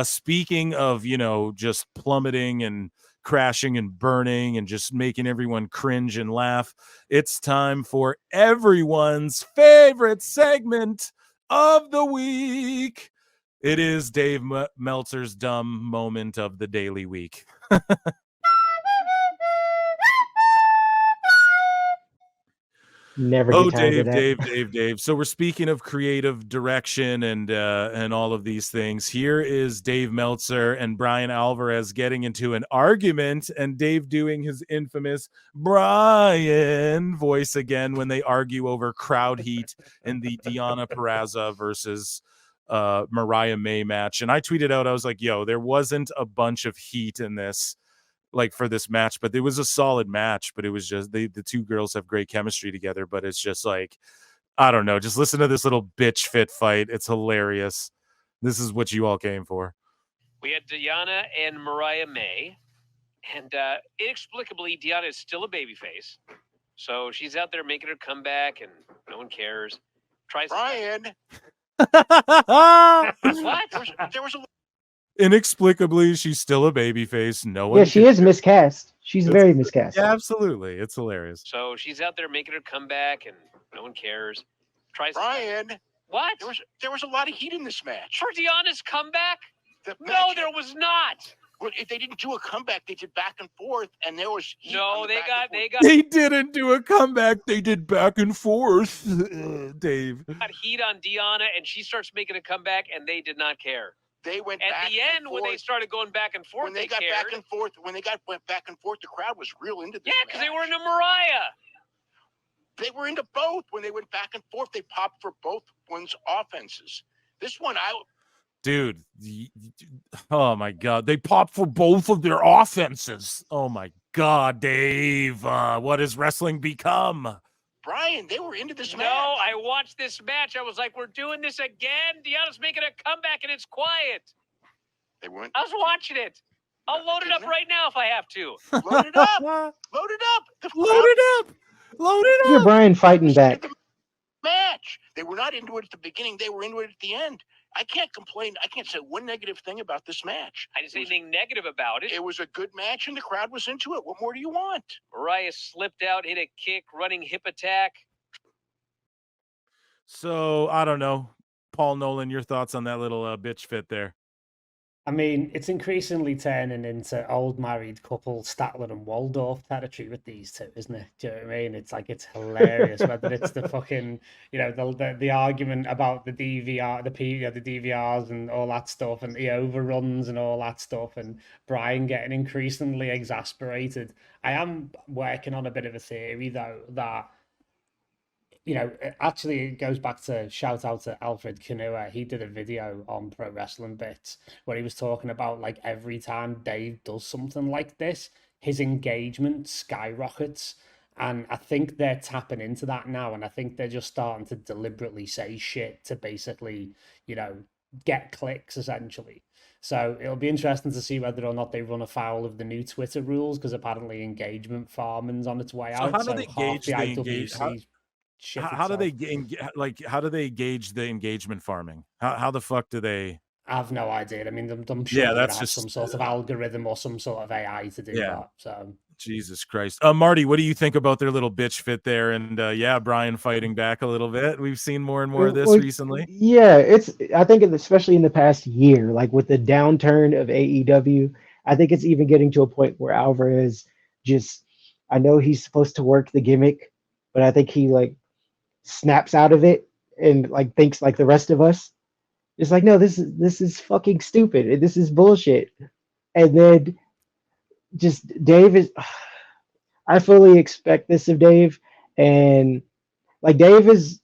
Speaking of, just plummeting and crashing and burning and just making everyone cringe and laugh, it's time for everyone's favorite segment of the week. It is Dave Meltzer's dumb moment of the daily week. Never get tired of that. Dave. So we're speaking of creative direction and all of these things. Here is Dave Meltzer and Bryan Alvarez getting into an argument, and Dave doing his infamous Bryan voice again when they argue over crowd heat in the Deonna Purrazzo versus Mariah May match. And I tweeted out, I was like, yo, there wasn't a bunch of heat in this, like, for this match, but it was a solid match. But it was just the two girls have great chemistry together, but it's just like, I don't know, just listen to this little bitch fit fight. It's hilarious. This is what you all came for. We had Deonna and Mariah May, and inexplicably Deonna is still a babyface, so she's out there making her comeback and no one cares. Bryan. What? There was a Inexplicably, she's still a babyface. No one. Yeah, she is miscast. She's very miscast. Yeah, absolutely. It's hilarious. So she's out there making her comeback, and no one cares. Bryan. What? There was a lot of heat in this match. For Deonna's comeback? No, there was not. Well, if they didn't do a comeback, they did back and forth, and there was heat. No, they got. They didn't do a comeback. They did back and forth. Dave. Got heat on Deonna, and she starts making a comeback, and they did not care. They went at back the end and when forth. they started going back and forth. When they got cared. back and forth, went back and forth, the crowd was real into this. Yeah, because they were into Mariah. They were into both. When they went back and forth, they popped for both one's offenses. This one, Dude, oh my God, they popped for both of their offenses. Oh my God, Dave, what has wrestling become? Bryan, they were into this match. No, I watched this match. I was like, we're doing this again. Deonna's making a comeback, and it's quiet. They weren't. I was watching it. I'll load it up right now if I have to. Load it up. Load it up. Load it up. Load it up. You're Bryan fighting back. Match. They were not into it at the beginning. They were into it at the end. I can't complain. I can't say one negative thing about this match. I didn't say anything negative about it. It was a good match, and the crowd was into it. What more do you want? Mariah slipped out, hit a kick, running hip attack. So, I don't know. Paul Nolan, your thoughts on that little bitch fit there? I mean, it's increasingly turning into old married couple Statler and Waldorf territory with these two, isn't it? Do you know what I mean? It's like, it's hilarious. Whether it's the fucking, the argument about the DVR, the DVRs and all that stuff, and the overruns and all that stuff, and Bryan getting increasingly exasperated. I am working on a bit of a theory though that, actually it goes back to shout out to Alfred Kanua. He did a video on Pro Wrestling Bits where he was talking about, like, every time Dave does something like this, his engagement skyrockets. And I think they're tapping into that now. And I think they're just starting to deliberately say shit to basically, get clicks, essentially. So it'll be interesting to see whether or not they run afoul of the new Twitter rules, because apparently engagement farming's on its way out. How do they gauge the IWC How do they how do they gauge the engagement farming? How the fuck do they? I have no idea. I mean, I'm sure that's just some sort of algorithm or some sort of AI to do that. So Jesus Christ, Marty, what do you think about their little bitch fit there? And Bryan fighting back a little bit. We've seen more and more of this recently. Yeah, I think especially in the past year, like with the downturn of AEW, I think it's even getting to a point where Alvarez I know he's supposed to work the gimmick, but I think he snaps out of it and thinks like the rest of us. It's like, no, this is fucking stupid. This is bullshit. And then just Dave I fully expect this of Dave. And Dave is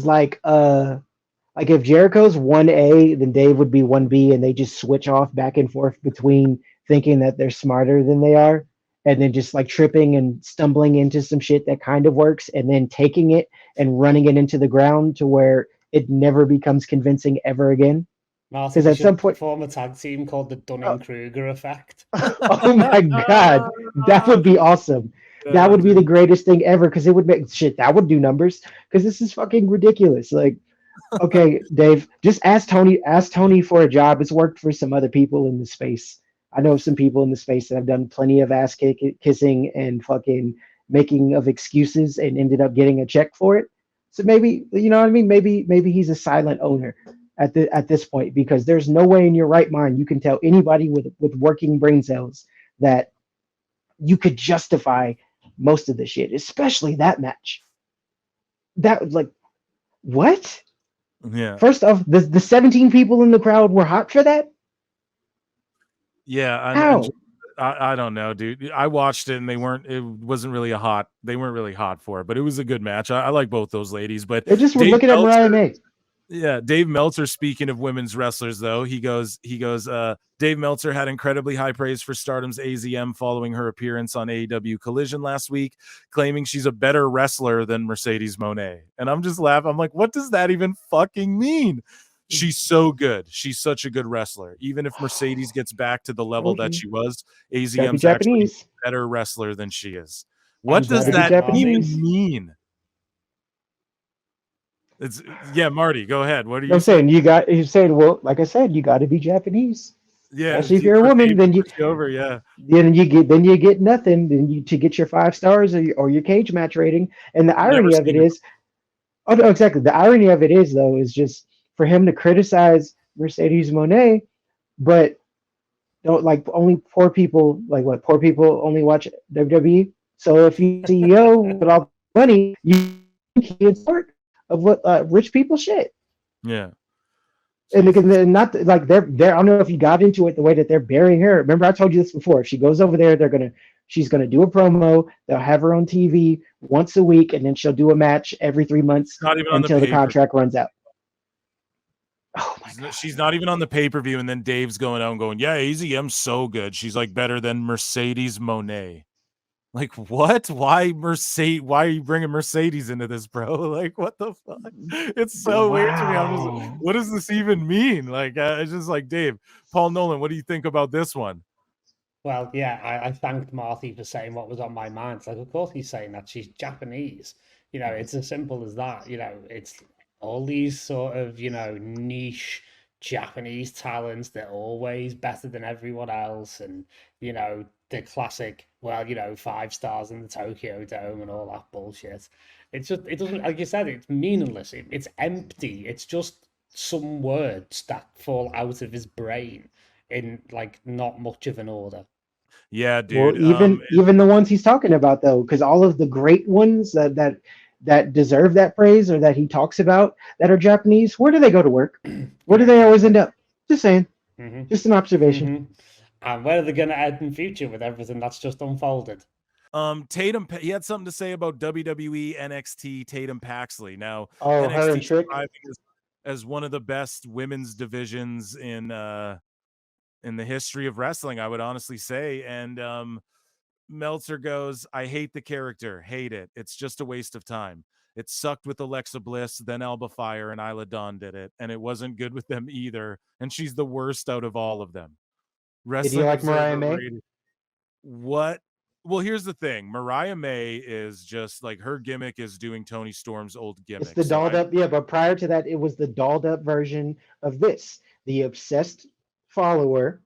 like if Jericho's 1A, then Dave would be 1B, and they just switch off back and forth between thinking that they're smarter than they are, and then just tripping and stumbling into some shit that kind of works, and then taking it and running it into the ground to where it never becomes convincing ever again. Because at some point, form a tag team called the Dunning-Kruger effect. Oh my God, that would be awesome. That would be the greatest thing ever, because it would make that would do numbers, because this is fucking ridiculous. Okay, Dave, just ask Tony. Ask Tony for a job. It's worked for some other people in the space. I know some people in the space that have done plenty of kissing and fucking making of excuses and ended up getting a check for it. So maybe you know what I mean. Maybe he's a silent owner at this point, because there's no way in your right mind you can tell anybody with working brain cells that you could justify most of the shit, especially that match. That was like what? Yeah. First off, the 17 people in the crowd were hot for that. Yeah. How? I don't know, dude. I watched it and they weren't really hot for it, but it was a good match. I like both those ladies, but They just were Dave looking at Mariah May. Yeah, Dave Meltzer, speaking of women's wrestlers, though, he goes, Dave Meltzer had incredibly high praise for Stardom's AZM following her appearance on AEW Collision last week, claiming she's a better wrestler than Mercedes Mone. And I'm just laughing. I'm like, what does that even fucking mean? She's so good. She's such a good wrestler. Even if Mercedes gets back to the level that she was, AZM's actually a better wrestler than she is. What does that even mean? Marty, go ahead. What are you saying? You're saying, well, like I said, you got to be Japanese. Yeah, especially if you're a woman, then you get nothing. Then to get your 5 stars or your cage match rating. And the irony of it is, oh no, exactly. The irony of it is though is just for him to criticize Mercedes Mone, but don't like only poor people only watch WWE. So if you CEO with all the money, you can't start of what rich people shit. Yeah. And they're not like they're I don't know if you got into it the way that they're burying her. Remember, I told you this before. If she goes over there, she's gonna do a promo. They'll have her on TV once a week, and then she'll do a match every 3 months until the contract runs out. Oh my God. She's not even on the pay-per-view, and then Dave's going out and going, yeah, AZM's so good. She's like better than Mercedes Mone. Like, what? Why are you bringing Mercedes into this, bro? Like, what the fuck? It's so weird to me. I'm just like, what does this even mean? Like, it's just like, Dave, Paul Nolan, what do you think about this one? Well, yeah, I thanked Marty for saying what was on my mind. It's like, of course he's saying that she's Japanese. You know, it's as simple as that. You know, it's all these sort of, niche Japanese talents. They're always better than everyone else. And, the classic, 5 stars in the Tokyo Dome and all that bullshit. It doesn't, like you said, it's meaningless. It's empty. It's just some words that fall out of his brain in like not much of an order. Yeah, dude. Well, even the ones he's talking about though, because all of the great ones that deserve that praise or that he talks about that are Japanese, where do they go to work? Where do they always end up? Just saying. Mm-hmm. Just an observation. Mm-hmm. And where are they going to end in future with everything that's just unfolded? Tatum, he had something to say about WWE NXT Tatum Paxley. Now, NXT surviving as one of the best women's divisions in the history of wrestling, I would honestly say. And Meltzer goes, I hate the character, hate it. It's just a waste of time. It sucked with Alexa Bliss, then Alba Fire and Isla Dawn did it, and it wasn't good with them either. And she's the worst out of all of them. Did you like Mariah May? What? Well, here's the thing. Mariah May is just like her gimmick is doing Tony Storm's old gimmick. It's the dolled up, but prior to that, it was the dolled up version of this. The obsessed follower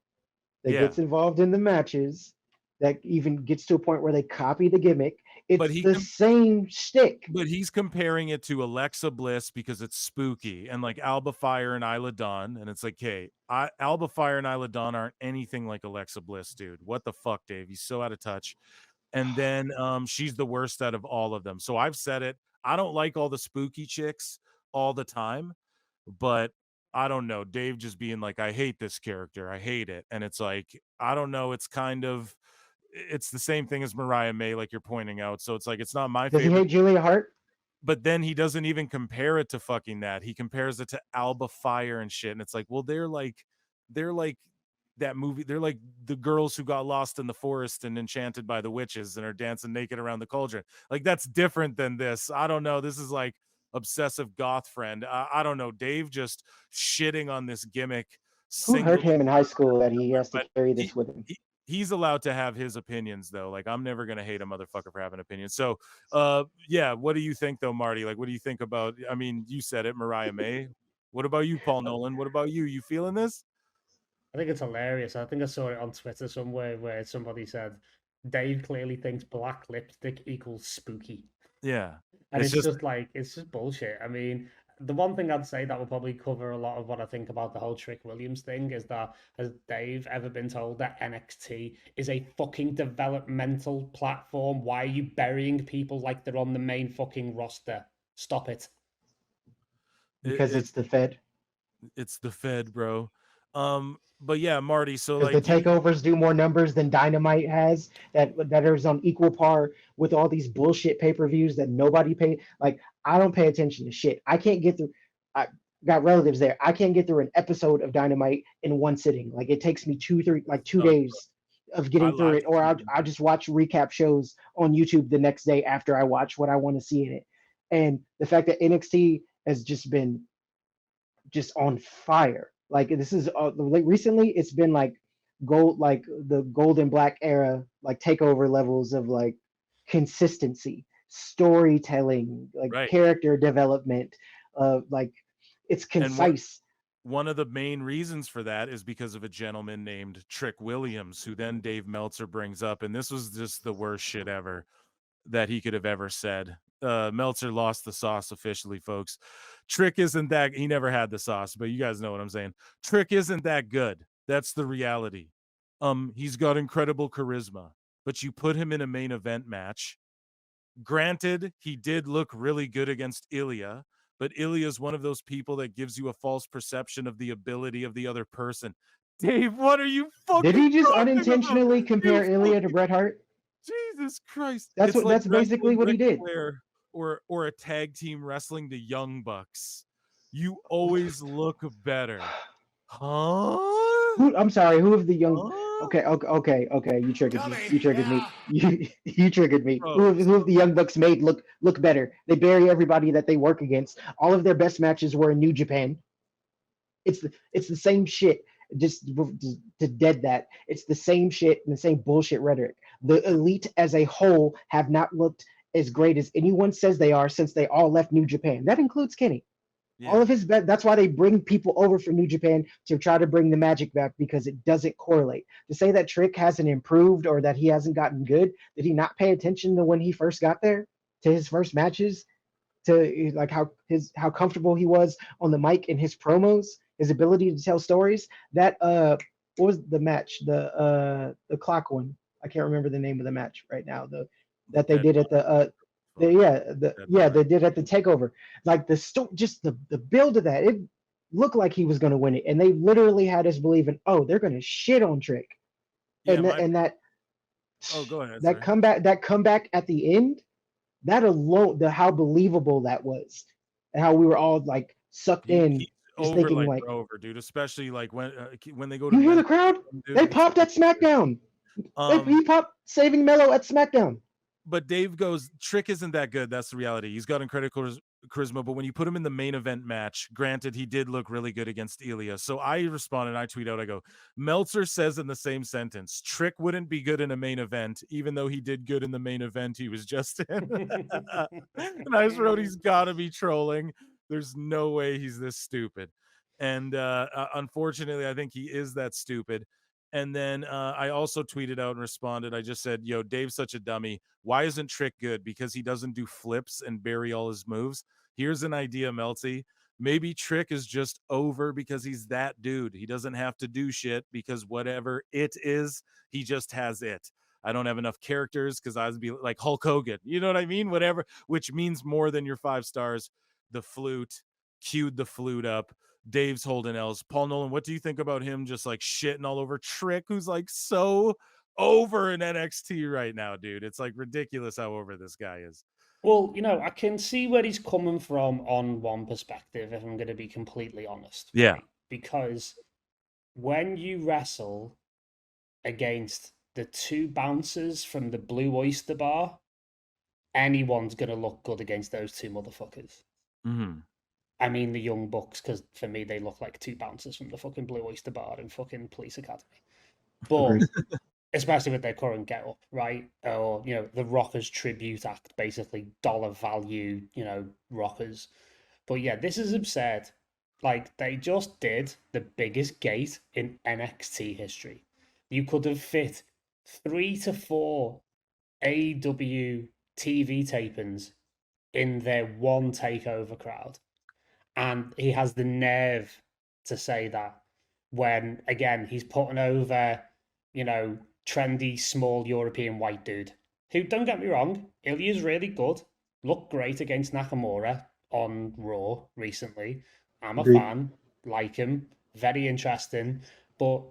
that gets involved in the matches, that even gets to a point where they copy the gimmick. It's the same shtick. But he's comparing it to Alexa Bliss because it's spooky, and like Alba Fire and Isla Dawn, and it's like, hey, Alba Fire and Isla Dawn aren't anything like Alexa Bliss, dude. What the fuck, Dave? He's so out of touch. And then she's the worst out of all of them. So I've said it. I don't like all the spooky chicks all the time, but I don't know. Dave just being like, I hate this character. I hate it. And it's like, I don't know. It's the same thing as Mariah May, like you're pointing out. So it's like, it's not my favorite. Does he hate Julia Hart? But then he doesn't even compare it to fucking that. He compares it to Alba Fire and shit. And it's like, well, they're like that movie. They're like the girls who got lost in the forest and enchanted by the witches and are dancing naked around the cauldron. Like, that's different than this. I don't know. This is like obsessive goth friend. I don't know. Dave just shitting on this gimmick. Who hurt him in high school that he has to carry this with him? he's allowed to have his opinions though. Like I'm never gonna hate a motherfucker for having opinions. So yeah, what do you think though, Marty? Like what do you think about, I mean, you said it, Mariah May. What about you, Paul Nolan? What about you? You feeling this? I think it's hilarious. I think I saw it on Twitter somewhere where somebody said Dave clearly thinks black lipstick equals spooky. Yeah. And it's just like, it's just bullshit. I mean, the one thing I'd say that will probably cover a lot of what I think about the whole Trick Williams thing is that, has Dave ever been told that NXT is a fucking developmental platform? Why are you burying people like they're on the main fucking roster? Stop it. Because it's the Fed. It's the Fed, bro. But yeah, Marty, so Because like the takeovers do more numbers than Dynamite has, that is on equal par with all these bullshit pay-per-views that nobody paid. Like, I don't pay attention to shit. I can't get through. I got relatives there. I can't get through an episode of Dynamite in one sitting. Like, it takes me 2 days of getting through it, or I'll just watch recap shows on YouTube the next day after I watch what I want to see in it. And the fact that NXT has just been just on fire. Like this is like recently, it's been like the gold and black era, like takeover levels of like consistency, storytelling, like character development, like it's concise. One of the main reasons for that is because of a gentleman named Trick Williams, who then Dave Meltzer brings up, and this was just the worst shit ever that he could have ever said. Meltzer lost the sauce officially, folks. Trick isn't that, he never had the sauce, but you guys know what I'm saying. Trick isn't that good. That's the reality. He's got incredible charisma, but you put him in a main event match. Granted, he did look really good against Ilya, but Ilya is one of those people that gives you a false perception of the ability of the other person. Dave, what are you fucking Did he just talking unintentionally about? compare Ilya to Bret Hart? Jesus Christ. That's what, like that's basically what he did. Or a tag team wrestling the Young Bucks. You always look better. Huh? I'm sorry, who of the Young Okay, you triggered me. You triggered me. You triggered me. Who of the Young Bucks made look better? They bury everybody that they work against. All of their best matches were in New Japan. It's the same shit. Just to dead that. It's the same shit and the same bullshit rhetoric. The elite as a whole have not looked as great as anyone says they are since they all left New Japan. That includes Kenny. Yeah. All of his that's why they bring people over from New Japan to try to bring the magic back, because it doesn't correlate. To say that Trick hasn't improved or that he hasn't gotten good, did he not pay attention to when he first got there, to his first matches, to like how comfortable he was on the mic in his promos, his ability to tell stories? That what was the match? The clock one. I can't remember the name of the match right now. That they did at they did at the takeover. Like just the build of that, it looked like he was going to win it, and they literally had us believing, oh, they're going to shit on Trick, and that. Oh, go ahead. That comeback at the end, that alone, how believable that was, and how we were all like sucked in, just over, thinking like over, dude. Especially like when they go to. You hear the crowd? Dude, they popped at SmackDown. He popped saving Mello at SmackDown. But Dave goes, Trick isn't that good. That's the reality. He's got incredible charisma, but when you put him in the main event match, granted, he did look really good against Ilya. So I responded, I tweet out, I go, Meltzer says in the same sentence, Trick wouldn't be good in a main event, even though he did good in the main event he was just in. And I just wrote, he's got to be trolling. There's no way he's this stupid. And unfortunately, I think he is that stupid. And then I also tweeted out and responded. I just said, yo, Dave's such a dummy. Why isn't Trick good? Because he doesn't do flips and bury all his moves. Here's an idea, Meltzy. Maybe Trick is just over because he's that dude. He doesn't have to do shit because whatever it is, he just has it. I don't have enough characters because I'd be like Hulk Hogan. You know what I mean? Whatever, which means more than your 5 stars. The flute, cued the flute up. Dave's holding L's. Paul Nolan, what do you think about him just like shitting all over Trick, who's like so over in NXT right now, dude? It's like ridiculous how over this guy is. Well, you know, I can see where he's coming from on one perspective, if I'm going to be completely honest. Yeah. Right? Because when you wrestle against the 2 bouncers from the Blue Oyster Bar, anyone's going to look good against those 2 motherfuckers. Mm-hmm. I mean the Young Bucks, because for me they look like 2 bouncers from the fucking Blue Oyster Bar in fucking Police Academy. But especially with their current get up, right? Or, the Rockers Tribute Act, basically dollar value, Rockers. But yeah, this is absurd. Like, they just did the biggest gate in NXT history. You could have fit 3 to 4 AEW TV tapings in their one takeover crowd. And he has the nerve to say that when, again, he's putting over, trendy, small European white dude who, don't get me wrong, Ilya is really good. Looked great against Nakamura on Raw recently. I'm a Agreed. fan, like him, very interesting. But,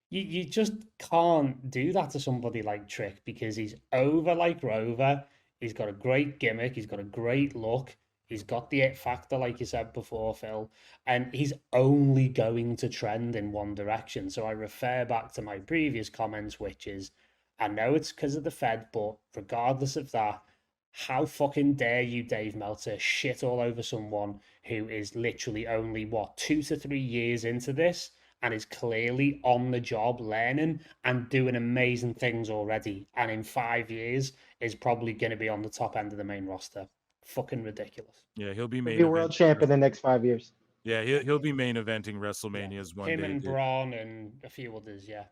you just can't do that to somebody like Trick because he's over like Rover. He's got a great gimmick. He's got a great look. He's got the it factor, like you said before, Phil. And he's only going to trend in one direction. So I refer back to my previous comments, which is, I know it's because of the Fed, but regardless of that, how fucking dare you, Dave Meltzer, shit all over someone who is literally only, 2 to 3 years into this and is clearly on the job learning and doing amazing things already. And in 5 years is probably going to be on the top end of the main roster. Fucking ridiculous. Yeah, he'll be He'll main be world champ in the next 5 years. Yeah, he'll be main eventing WrestleManias one Him day. and dude. Braun and a few others, yeah.